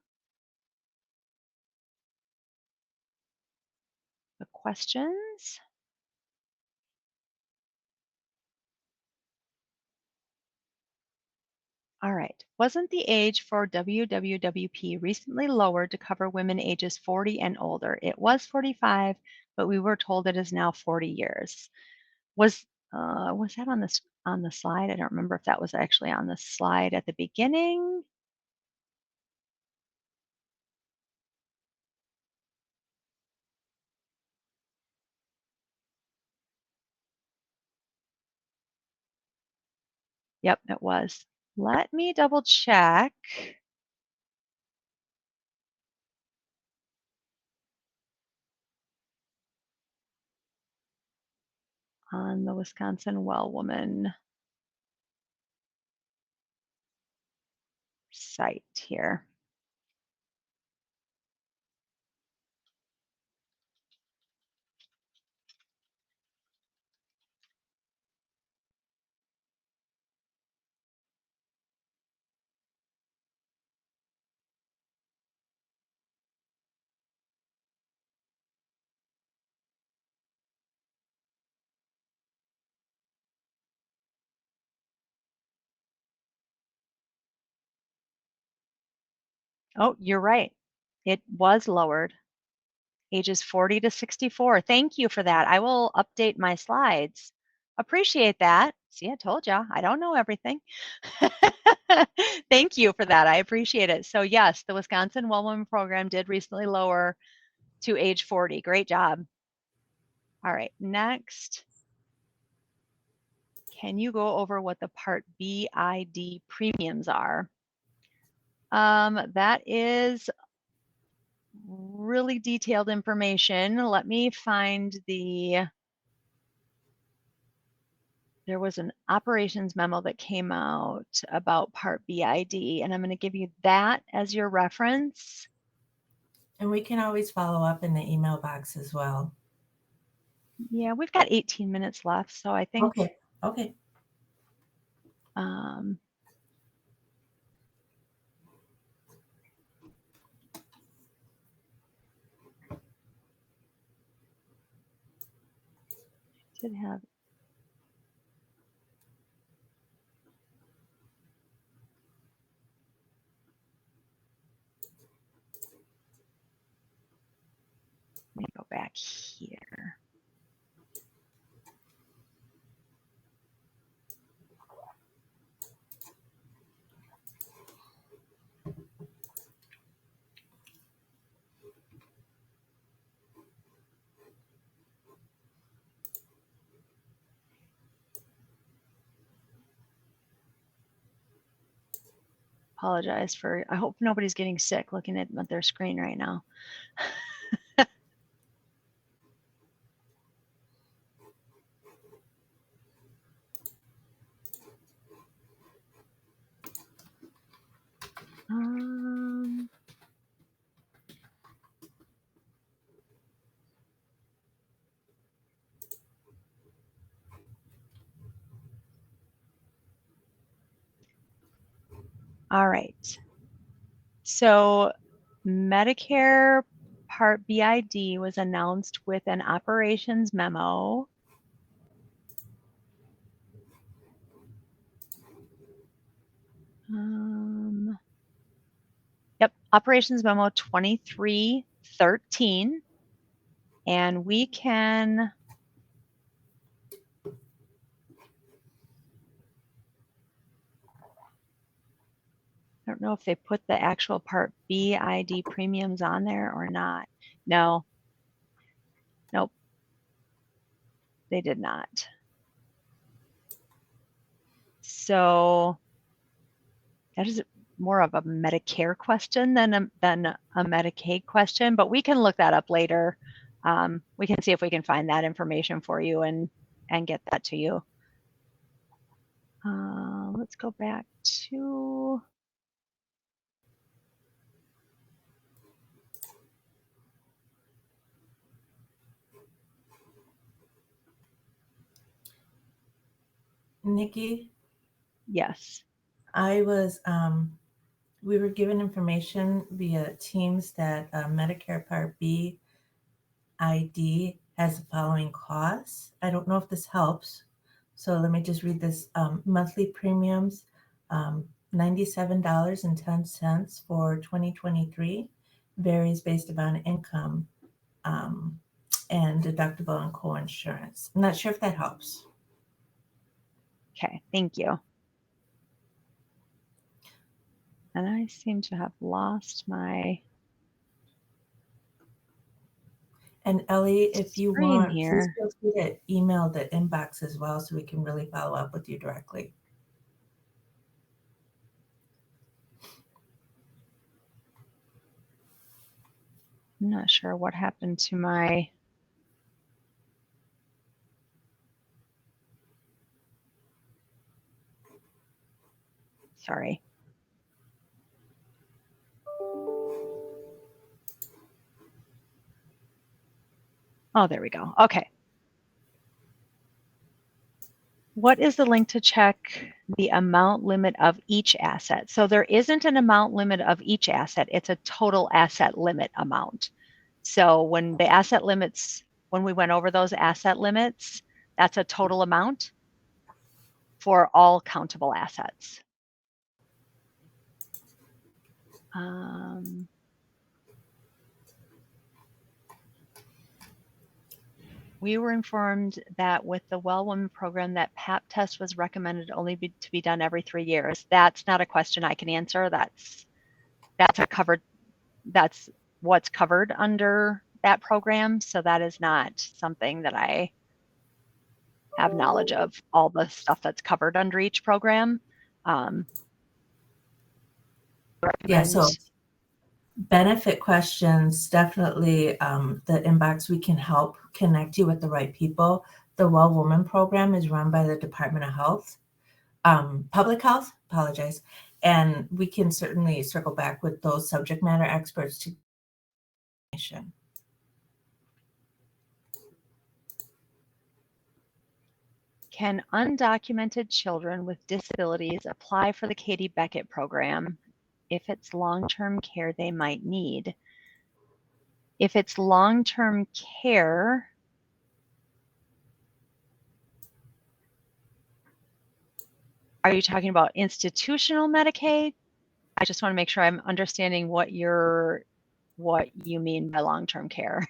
the questions. All right. Wasn't the age for WWWP recently lowered to cover women ages 40 and older? It was 45, but we were told it is now 40 years. Was that on the slide? I don't remember if that was actually on the slide at the beginning. Yep, it was. Let me double check. on the Wisconsin Well Woman site here. Oh, you're right. It was lowered. Ages 40 to 64. Thank you for that. I will update my slides. Appreciate that. See, I told you, I don't know everything. Thank you for that. I appreciate it. So yes, the Wisconsin Well Woman Program did recently lower to age 40. Great job. All right, next. Can you go over what the Part BID premiums are? That is really detailed information. Let me find there was an operations memo that came out about Part BID, and I'm going to give you that as your reference. And we can always follow up in the email box as well. Yeah, we've got 18 minutes left, so I think. Okay. Should have. Let me go back here. Apologize for, I hope nobody's getting sick looking at their screen right now. All right. So Medicare Part BID was announced with an operations memo. Yep, operations memo 2313. And we can, I don't know if they put the actual Part BID premiums on there or not. No. Nope. They did not. So that is more of a Medicare question than a Medicaid question, but we can look that up later. We can see if we can find that information for you and get that to you. Let's go back to Nikki? Yes. We were given information via Teams that Medicare Part B ID has the following costs. I don't know if this helps. So let me just read this. Monthly premiums, $97.10 for 2023, varies based upon income and deductible and co-insurance. I'm not sure if that helps. Okay, thank you. And I seem to have lost my. And Ellie, if you want, here. please feel free to email the inbox as well so we can really follow up with you directly. I'm not sure what happened to my. sorry. Oh, there we go. Okay. What is the link to check the amount limit of each asset? So there isn't an amount limit of each asset. It's a total asset limit amount. So when the asset limits, when we went over those asset limits, that's a total amount for all countable assets. We were informed that with the Well Woman program that PAP test was recommended only to be done every 3 years. That's not a question I can answer. That's what's covered under that program. So that is not something that I have knowledge of, all the stuff that's covered under each program. Yeah, so benefit questions, definitely the inbox, we can help connect you with the right people. The Well Woman program is run by the Department of Health, Public Health, apologize. And we can certainly circle back with those subject matter experts to information. Can undocumented children with disabilities apply for the Katie Beckett program if it's long-term care they might need? If it's long-term care, are you talking about institutional Medicaid? I just want to make sure I'm understanding what you mean by long-term care.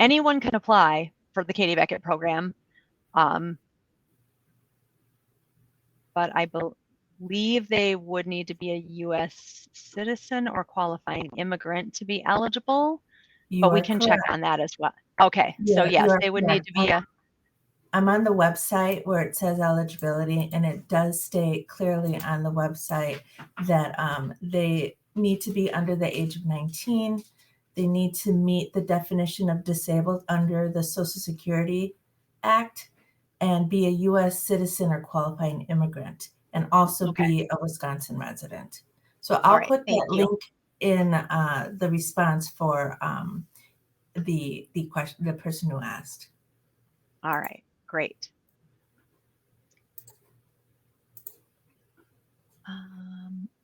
Anyone can apply for the Katie Beckett program, but I believe they would need to be a U.S. citizen or qualifying immigrant to be eligible, but we can check on that as well. Okay, so yes, they would need to be I'm on the website where it says eligibility, and it does state clearly on the website that they need to be under the age of 19. They need to meet the definition of disabled under the Social Security Act and be a U.S. citizen or qualifying immigrant, and also be a Wisconsin resident. So I'll put that link in the response for the person who asked. All right, great.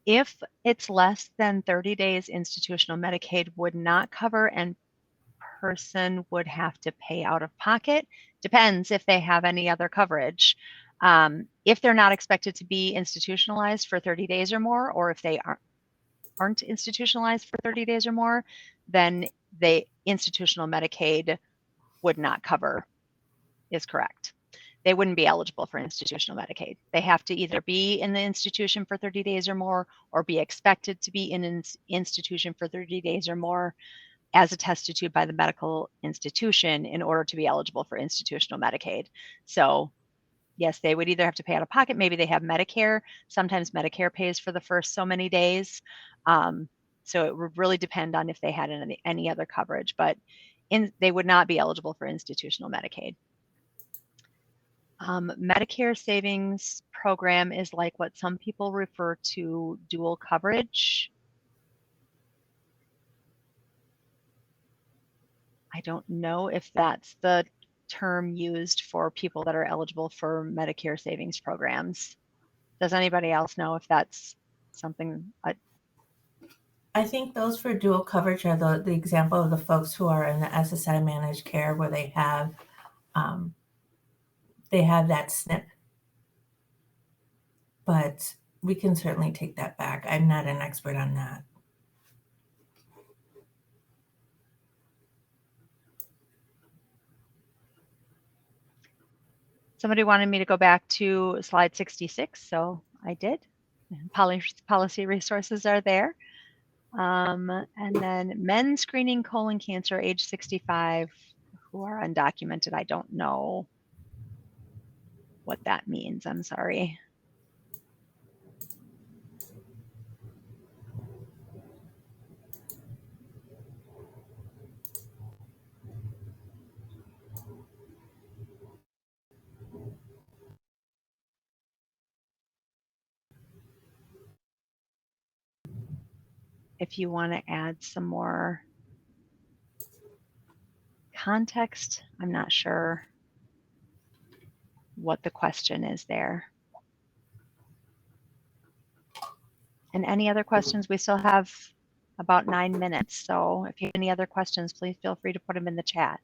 If it's less than 30 days, institutional Medicaid would not cover and person would have to pay out of pocket. Depends if they have any other coverage. If they're not expected to be institutionalized for 30 days or more, or if they aren't institutionalized for 30 days or more, then the institutional Medicaid would not cover, is correct. They wouldn't be eligible for institutional Medicaid. They have to either be in the institution for 30 days or more, or be expected to be in an institution for 30 days or more, as attested to by the medical institution, in order to be eligible for institutional Medicaid. So yes, they would either have to pay out of pocket. Maybe they have Medicare. Sometimes Medicare pays for the first so many days. So it would really depend on if they had any other coverage, but they would not be eligible for institutional Medicaid. Medicare Savings Program is like what some people refer to dual coverage. I don't know if that's the term used for people that are eligible for Medicare savings programs. Does anybody else know if that's something? I think those for dual coverage are the example of the folks who are in the SSI managed care, where they have that SNP. But we can certainly take that back. I'm not an expert on that. Somebody wanted me to go back to slide 66, so I did. Policy resources are there. And then men screening colon cancer age 65 who are undocumented. I don't know what that means. I'm sorry. if you want to add some more context. I'm not sure what the question is there. And any other questions? We still have about 9 minutes. So if you have any other questions, please feel free to put them in the chat.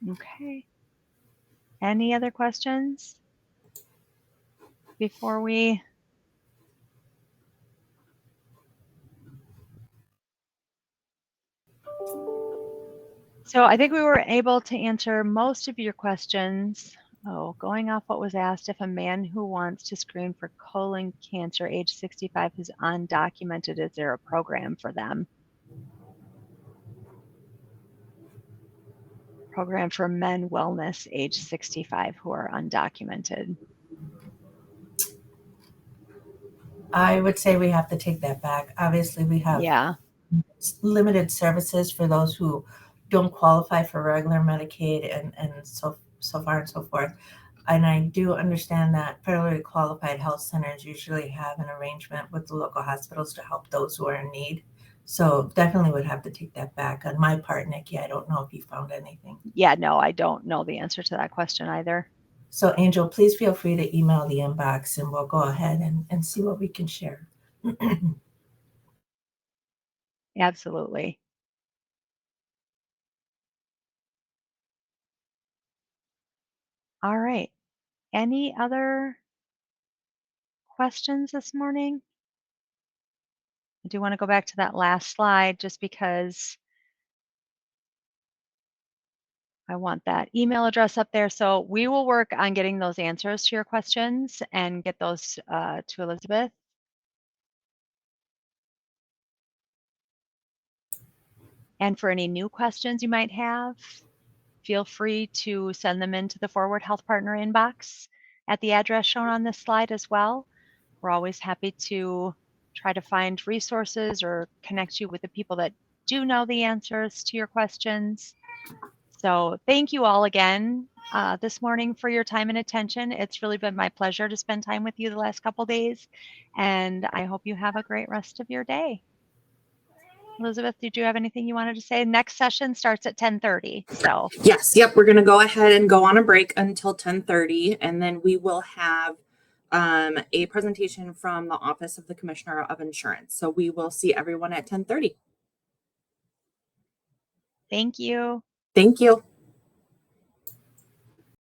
Okay. Any other questions before we? So I think we were able to answer most of your questions. Oh, going off what was asked, if a man who wants to screen for colon cancer age 65 is undocumented, is there a program for them? Program for men wellness age 65 who are undocumented. I would say we have to take that back. Obviously, we have limited services for those who don't qualify for regular Medicaid and so far and so forth. And I do understand that federally qualified health centers usually have an arrangement with the local hospitals to help those who are in need. So definitely would have to take that back. On my part, Nikki, I don't know if you found anything. Yeah, no, I don't know the answer to that question either. So Angel, please feel free to email the inbox and we'll go ahead and see what we can share. Absolutely. All right. Any other questions this morning? I do want to go back to that last slide just because I want that email address up there. So we will work on getting those answers to your questions and get those to Elizabeth. And for any new questions you might have, feel free to send them into the Forward Health Partner inbox at the address shown on this slide as well. We're always happy to try to find resources or connect you with the people that do know the answers to your questions. So thank you all again this morning for your time and attention. It's really been my pleasure to spend time with you the last couple days, and I hope you have a great rest of your day. Elizabeth, did you have anything you wanted to say? Next session starts at 10:30. So yes, yep, we're going to go ahead and go on a break until 10:30, and then we will have a presentation from the Office of the Commissioner of Insurance. So we will see everyone at 10:30. thank you. Thank you.